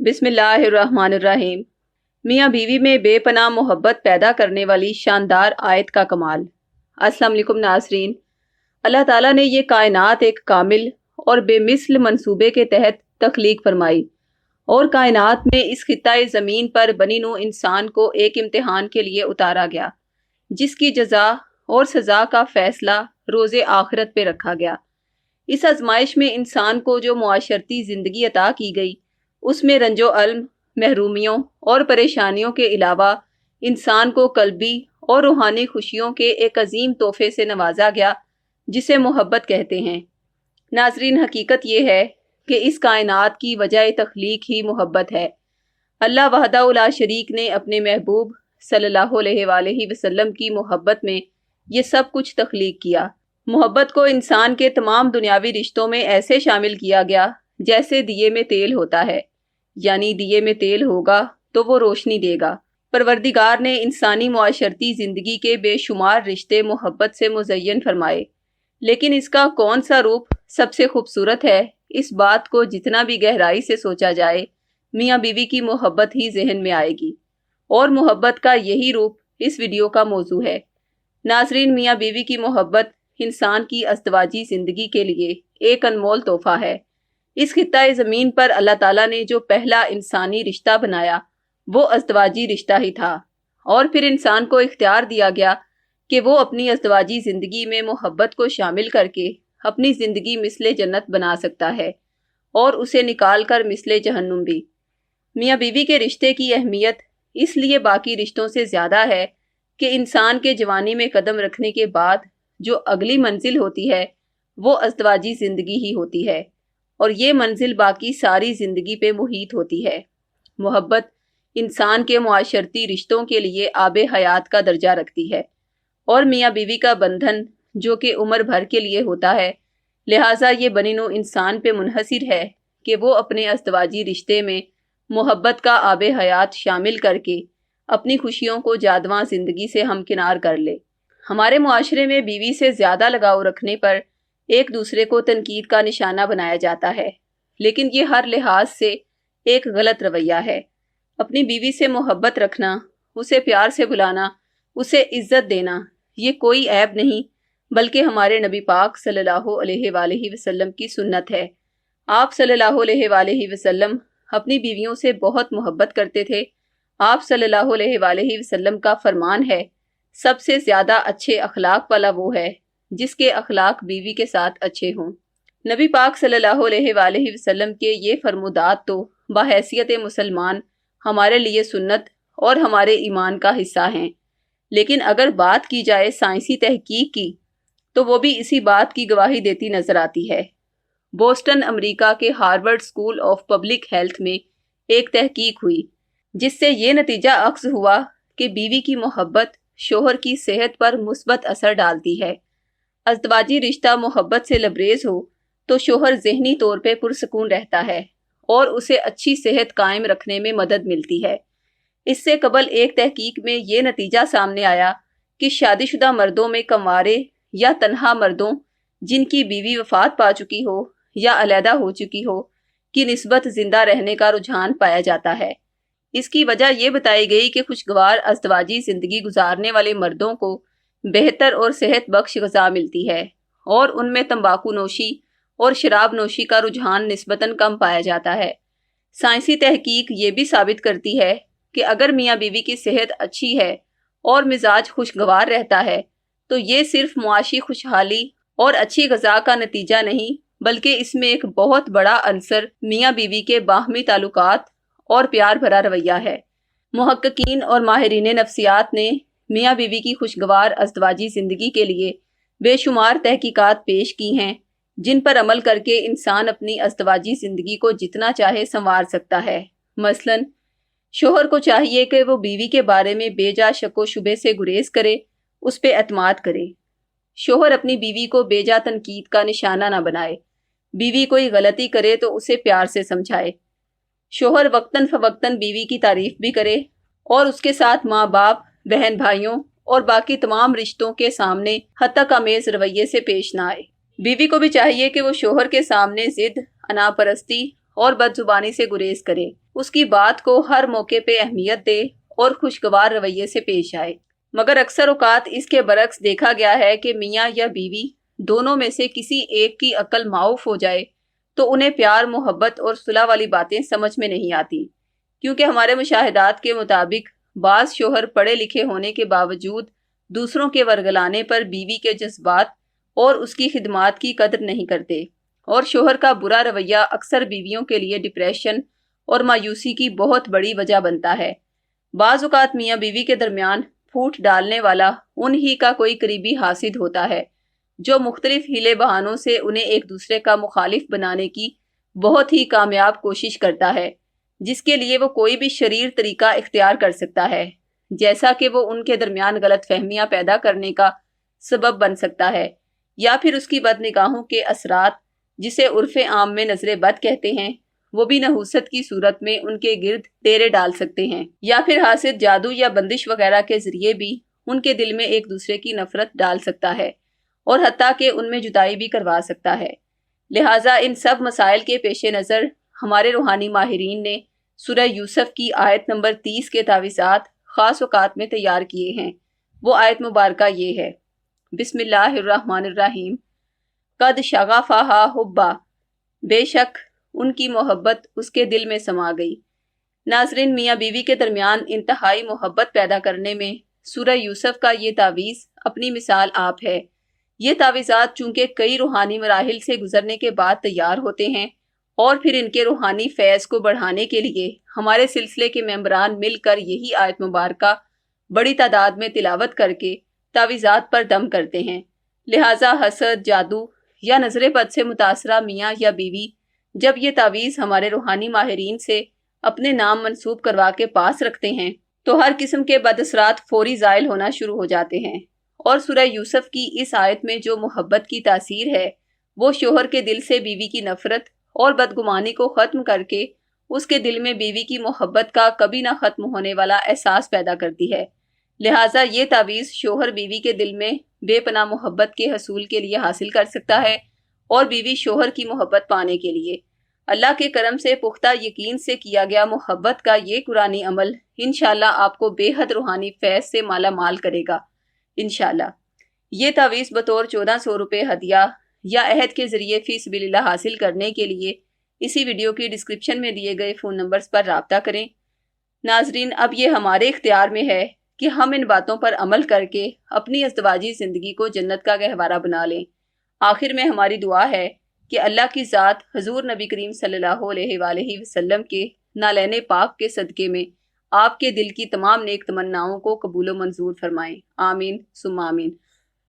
बिस्मिल्लाहिर्रहमानिर्रहीम। मियाँ बीवी में बेपनाह मोहब्बत पैदा करने वाली शानदार आयत का कमाल। अस्सलाम वालेकुम नाज़रीन। अल्लाह ताला ने ये कायनात एक कामिल और बेमिसल मंसूबे के तहत तख्लीक फरमाई और कायनात में इस खित्ताए ज़मीन पर बनी नूं इंसान को एक इम्तिहान के लिए उतारा गया, जिसकी जज़ा और सज़ा का फ़ैसला रोज़े आखिरत पे रखा गया। इस आजमाइश में इंसान को जो मुआशरती ज़िंदगी अता की गई, उसमें रंजो अलम, महरूमियों और परेशानियों के अलावा इंसान को कल्बी और रूहानी खुशियों के एक अजीम तोहफे से नवाजा गया, जिसे मोहब्बत कहते हैं। नाजरीन, हकीकत ये है कि इस कायनात की वजह तख्लीक ही मोहब्बत है। अल्लाह वहदहू ला शरीक ने अपने महबूब सल्लल्लाहु अलैहि वसल्लम की मोहब्बत में ये सब कुछ तख्लीक किया। मोहब्बत को इंसान के तमाम दुनियावी रिश्तों में ऐसे शामिल किया गया जैसे दिए में तेल होता है, यानी दिए में तेल होगा तो वो रोशनी देगा। परवरदिगार ने इंसानी मुआशरती ज़िंदगी के बेशुमार रिश्ते मोहब्बत से मुज़य्यन फरमाए, लेकिन इसका कौन सा रूप सबसे खूबसूरत है, इस बात को जितना भी गहराई से सोचा जाए, मियाँ बीवी की मोहब्बत ही जहन में आएगी। और मोहब्बत का यही रूप इस वीडियो का मौजू है। नाजरीन, मियाँ बीवी की मोहब्बत इंसान की अज़दवाजी ज़िंदगी के लिए एक अनमोल तोहफ़ा है। इस खित्ताए ज़मीन पर अल्लाह ताला ने जो पहला इंसानी रिश्ता बनाया, वो अज़दवाजी रिश्ता ही था। और फिर इंसान को इख्तियार दिया गया कि वो अपनी अज़दवाजी ज़िंदगी में मोहब्बत को शामिल करके अपनी ज़िंदगी मिसले जन्नत बना सकता है और उसे निकाल कर मिसले जहन्नुम भी। मियाँ बीवी के रिश्ते की अहमियत इसलिए बाकी रिश्तों से ज़्यादा है कि इंसान के जवानी में कदम रखने के बाद जो अगली मंजिल होती है, वो अज़दवाजी ज़िंदगी ही होती है, और ये मंजिल बाकी सारी ज़िंदगी पे मुहीत होती है। मोहब्बत इंसान के मुआशरती रिश्तों के लिए आबे हयात का दर्जा रखती है और मियाँ बीवी का बंधन जो कि उम्र भर के लिए होता है। लिहाजा ये बनीनो इंसान पे मुनहसिर है कि वो अपने अज़दवाजी रिश्ते में मोहब्बत का आबे हयात शामिल करके अपनी खुशियों को जादवां ज़िंदगी से हमकिनार कर ले। हमारे मुआशरे में बीवी से ज़्यादा लगाव रखने पर एक दूसरे को तनकीद का निशाना बनाया जाता है, लेकिन ये हर लिहाज से एक गलत रवैया है। अपनी बीवी से मोहब्बत रखना, उसे प्यार से बुलाना, उसे इज्जत देना, ये कोई ऐब नहीं, बल्कि हमारे नबी पाक सल्लल्लाहु अलैहि वसल्लम की सुन्नत है। आप सल्लल्लाहु अलैहि वसल्लम अपनी बीवियों से बहुत मोहब्बत करते थे। आप सल्लल्लाहु अलैहि वसल्लम का फरमान है, सबसे ज़्यादा अच्छे अखलाक वाला वो है जिसके अखलाक बीवी के साथ अच्छे हों। नबी पाक सल्लल्लाहु अलैहि वसल्लम के ये फरमुदात तो बहैसियत मुसलमान हमारे लिए सुन्नत और हमारे ईमान का हिस्सा हैं, लेकिन अगर बात की जाए साइंसी तहकीक की, तो वो भी इसी बात की गवाही देती नजर आती है। बोस्टन अमेरिका के Harvard school of public health में एक तहकीक हुई, जिससे ये नतीजा अक्स हुआ कि बीवी की मोहब्बत शोहर की सेहत पर मुस्बत असर डालती है। अज़दवाजी रिश्ता मोहब्बत से लबरेज हो तो शोहर ज़हनी तौर पे पुरसकून रहता है और उसे अच्छी सेहत कायम रखने में मदद मिलती है। इससे कबल एक तहकीक में ये नतीजा सामने आया कि शादीशुदा मर्दों में कंवारे या तन्हा मर्दों जिनकी बीवी वफात पा चुकी हो या अलहदा हो चुकी हो की निस्बत ज़िंदा रहने का रुझान पाया जाता है। इसकी वजह ये बताई गई कि खुशगवार अज़दवाजी ज़िंदगी गुजारने वाले मर्दों को बेहतर और सेहत बख्श ग़िज़ा मिलती है और उनमें तंबाकू नोशी और शराब नोशी का रुझान निस्बतन कम पाया जाता है। साइंसी तहकीक ये भी साबित करती है कि अगर मियाँ बीवी की सेहत अच्छी है और मिजाज खुशगवार रहता है, तो ये सिर्फ मुआशी खुशहाली और अच्छी ग़िज़ा का नतीजा नहीं, बल्कि इसमें एक बहुत बड़ा अंसर मियाँ बीवी के बाहमी ताल्लुकात और प्यार भरा रवैया है। मुहक्किकीन और माहिरीन नफ्सियात ने मियाँ बीवी की खुशगवार अज़दवाजी ज़िंदगी के लिए बेशुमार तहकीकात पेश की हैं, जिन पर अमल करके इंसान अपनी अज़दवाजी ज़िंदगी को जितना चाहे संवार सकता है। मसलन, शोहर को चाहिए कि वो बीवी के बारे में बेजा शक व शुबे से गुरेज करे, उस पर एतमाद करे। शोहर अपनी बीवी को बेजा तनकीद का निशाना न बनाए। बीवी कोई गलती करे तो उसे प्यार से समझाए। शोहर वक्तन फ़वक्तन बीवी की तारीफ भी करे और उसके साथ माँ बाप, बहन भाइयों और बाकी तमाम रिश्तों के सामने हत्तक आमेज़ रवैये से पेश ना आए। बीवी को भी चाहिए कि वो शोहर के सामने ज़िद, अनापरस्ती और बदजुबानी से गुरेज करे। اس کی بات کو ہر موقع پہ اہمیت دے اور خوشگوار رویے سے پیش آئے۔ مگر اکثر اوقات اس کے برعکس دیکھا گیا ہے کہ میاں یا بیوی دونوں میں سے کسی ایک کی عقل معاف ہو جائے تو انہیں پیار، محبت اور صلح والی باتیں سمجھ میں نہیں آتی، کیونکہ ہمارے مشاہدات کے مطابق بعض شوہر پڑھے لکھے ہونے کے باوجود دوسروں کے ورگلانے پر بیوی کے جذبات اور اس کی خدمات کی قدر نہیں کرتے، اور شوہر کا برا رویہ اکثر بیویوں کے لیے ڈپریشن اور مایوسی کی بہت بڑی وجہ بنتا ہے۔ بعض اوقات میاں بیوی کے درمیان پھوٹ ڈالنے والا ان ہی کا کوئی قریبی حاسد ہوتا ہے جو مختلف ہیلے بہانوں سے انہیں ایک دوسرے کا مخالف بنانے کی بہت ہی کامیاب کوشش کرتا ہے، جس کے لیے وہ کوئی بھی شریر طریقہ اختیار کر سکتا ہے، جیسا کہ وہ ان کے درمیان غلط فہمیاں پیدا کرنے کا سبب بن سکتا ہے، یا پھر اس کی بد نگاہوں کے اثرات، جسے عرف عام میں نظر بد کہتے ہیں، وہ بھی نحوست کی صورت میں ان کے گرد ڈیرے ڈال سکتے ہیں، یا پھر حاسد جادو یا بندش وغیرہ کے ذریعے بھی ان کے دل میں ایک دوسرے کی نفرت ڈال سکتا ہے اور حتیٰ کہ ان میں جدائی بھی کروا سکتا ہے۔ لہٰذا ان سب مسائل کے پیش نظر ہمارے روحانی ماہرین نے سورہ یوسف کی آیت نمبر 30 کے تعویذات خاص اوقات میں تیار کیے ہیں۔ وہ آیت مبارکہ یہ ہے: بسم اللہ الرحمن الرحیم، قد شغفہا حبا، بے شک ان کی محبت اس کے دل میں سما گئی۔ ناظرین، میاں بیوی کے درمیان انتہائی محبت پیدا کرنے میں سورہ یوسف کا یہ تعویذ اپنی مثال آپ ہے۔ یہ تعویذات چونکہ کئی روحانی مراحل سے گزرنے کے بعد تیار ہوتے ہیں، اور پھر ان کے روحانی فیض کو بڑھانے کے لیے ہمارے سلسلے کے ممبران مل کر یہی آیت مبارکہ بڑی تعداد میں تلاوت کر کے تعویذات پر دم کرتے ہیں۔ لہٰذا حسد، جادو یا نظر بد سے متاثرہ میاں یا بیوی جب یہ تعویذ ہمارے روحانی ماہرین سے اپنے نام منسوب کروا کے پاس رکھتے ہیں تو ہر قسم کے بد اثرات فوری زائل ہونا شروع ہو جاتے ہیں، اور سورہ یوسف کی اس آیت میں جو محبت کی تاثیر ہے وہ شوہر کے دل سے بیوی کی نفرت اور بدگمانی کو ختم کر کے اس کے دل میں بیوی کی محبت کا کبھی نہ ختم ہونے والا احساس پیدا کرتی ہے۔ لہٰذا یہ تعویذ شوہر بیوی کے دل میں بے پناہ محبت کے حصول کے لیے حاصل کر سکتا ہے، اور بیوی شوہر کی محبت پانے کے لیے اللہ کے کرم سے پختہ یقین سے کیا گیا محبت کا یہ قرآنی عمل انشاءاللہ آپ کو بے حد روحانی فیض سے مالا مال کرے گا انشاءاللہ۔ یہ تعویذ بطور 1400 روپے ہدیہ یا عہد کے ذریعے فی سبیل اللہ حاصل کرنے کے لیے اسی ویڈیو کی ڈسکرپشن میں دیے گئے فون نمبرز پر رابطہ کریں۔ ناظرین، اب یہ ہمارے اختیار میں ہے کہ ہم ان باتوں پر عمل کر کے اپنی ازدواجی زندگی کو جنت کا گہوارہ بنا لیں۔ آخر میں ہماری دعا ہے کہ اللہ کی ذات حضور نبی کریم صلی اللہ علیہ وآلہ وسلم کے نالین پاک کے صدقے میں آپ کے دل کی تمام نیک تمناؤں کو قبول و منظور فرمائیں۔ آمین ثم آمین۔